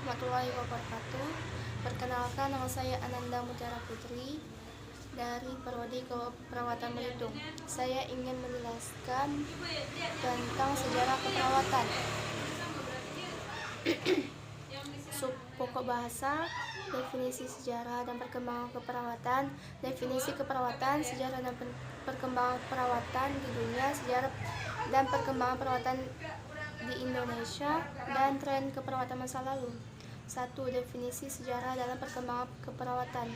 warahmatullahi wabarakatuh. Perkenalkan, nama saya Ananda Mutiara Putri dari Prodi Keperawatan Belitung. Saya ingin menjelaskan tentang sejarah keperawatan. Pokok bahasa, definisi sejarah dan perkembangan keperawatan, definisi keperawatan, sejarah dan perkembangan perawatan di dunia, sejarah dan perkembangan perawatan di Indonesia, dan tren keperawatan masa lalu. 1. Definisi sejarah dalam perkembangan keperawatan.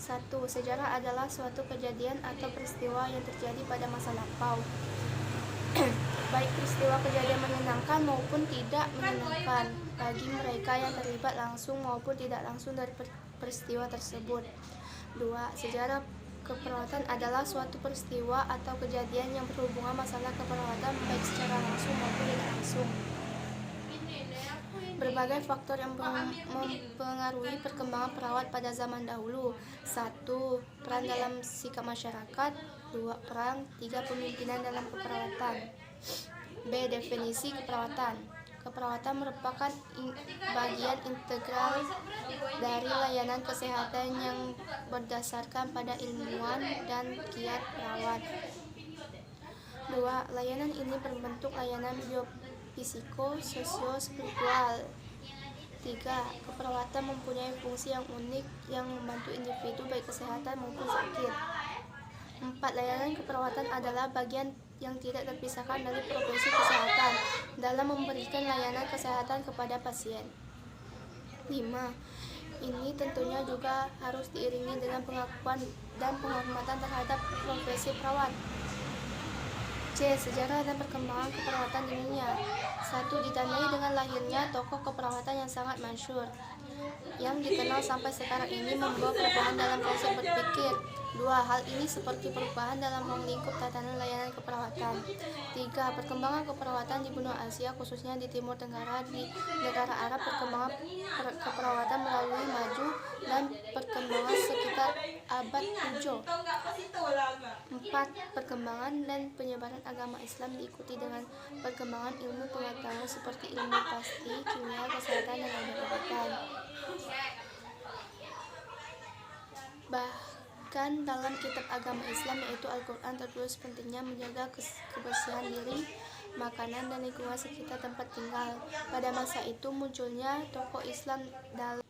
1. Sejarah adalah suatu kejadian atau peristiwa yang terjadi pada masa lampau, baik peristiwa kejadian menyenangkan maupun tidak menyenangkan bagi mereka yang terlibat langsung maupun tidak langsung dari peristiwa tersebut. 2. Sejarah keperawatan adalah suatu peristiwa atau kejadian yang berhubungan masalah keperawatan baik secara langsung maupun tidak langsung. Berbagai faktor yang mempengaruhi perkembangan perawat pada zaman dahulu. 1. Peran dalam sikap masyarakat. 2. Peran. 3. Pemimpinan dalam keperawatan. B. Definisi keperawatan. Keperawatan merupakan bagian integral dari layanan kesehatan yang berdasarkan pada ilmuwan dan kiat perawat. 2. Layanan ini berbentuk layanan biopsiko, sosio-spiritual. 3. Keperawatan mempunyai fungsi yang unik yang membantu individu baik kesehatan maupun sakit. 4. Layanan keperawatan adalah bagian yang tidak terpisahkan dari profesi kesehatan dalam memberikan layanan kesehatan kepada pasien. 5. Ini tentunya juga harus diiringi dengan pengakuan dan penghormatan terhadap profesi perawat. C. Sejarah dan perkembangan keperawatan di dunia. 1. Ditandai dengan lahirnya tokoh keperawatan yang sangat masyhur yang dikenal sampai sekarang ini membawa perubahan dalam konsep berpikir. 2. Hal ini seperti perubahan dalam ruang lingkup tatanan layanan keperawatan. 3. Perkembangan keperawatan di benua Asia, khususnya di Timur Tenggara, di negara Arab. Perkembangan keperawatan melalui maju dan perkembangan sekitar abad 7. 4. Perkembangan dan penyebaran agama Islam diikuti dengan perkembangan ilmu pengetahuan seperti ilmu pasti, kimia, kesehatan, dan obat-obatan. Bahkan dalam kitab agama Islam yaitu Al-Quran tertulis pentingnya menjaga kebersihan diri, makanan, dan lingkungan sekitar tempat tinggal. Pada masa itu munculnya tokoh Islam dalam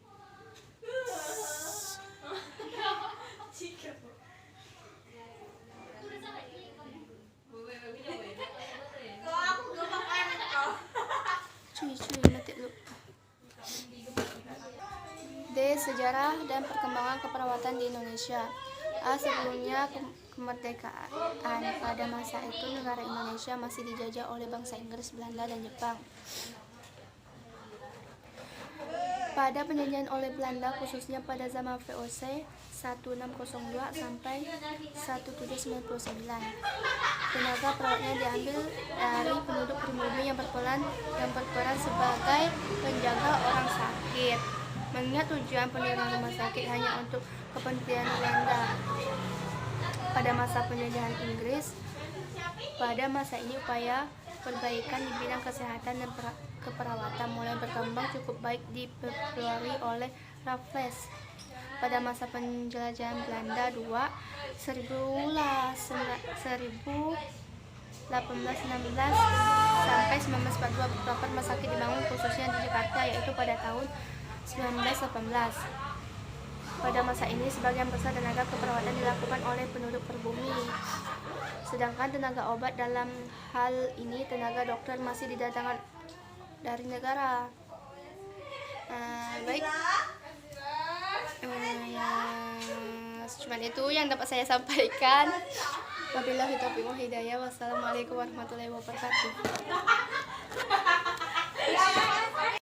D. Sejarah dan perkembangan keperawatan di Indonesia. A. Sebelumnya kemerdekaan. Pada masa itu negara Indonesia masih dijajah oleh bangsa Inggris, Belanda, dan Jepang. Pada penjajahan oleh Belanda, khususnya pada zaman VOC 1602 sampai 1799, tenaga perawatnya diambil dari penduduk pribumi yang berperan sebagai penjaga orang sakit. Mengingat tujuan pendirian rumah sakit hanya untuk kepentingan Belanda pada masa penjajahan Inggris, pada masa ini upaya perbaikan di bidang kesehatan dan keperawatan mulai berkembang cukup baik dipelopori oleh Raffles. Pada masa penjelajahan Belanda 1816 sampai 1942 beberapa rumah sakit dibangun khususnya di Jakarta, yaitu pada tahun 1918. Pada masa ini sebagian besar tenaga keperawatan dilakukan oleh penduduk pribumi, sedangkan tenaga obat dalam hal ini tenaga dokter masih didatangkan dari negara. Baik, cuman itu yang dapat saya sampaikan. Wabillahi taufiq wal hidayah. Wassalamualaikum warahmatullahi wabarakatuh.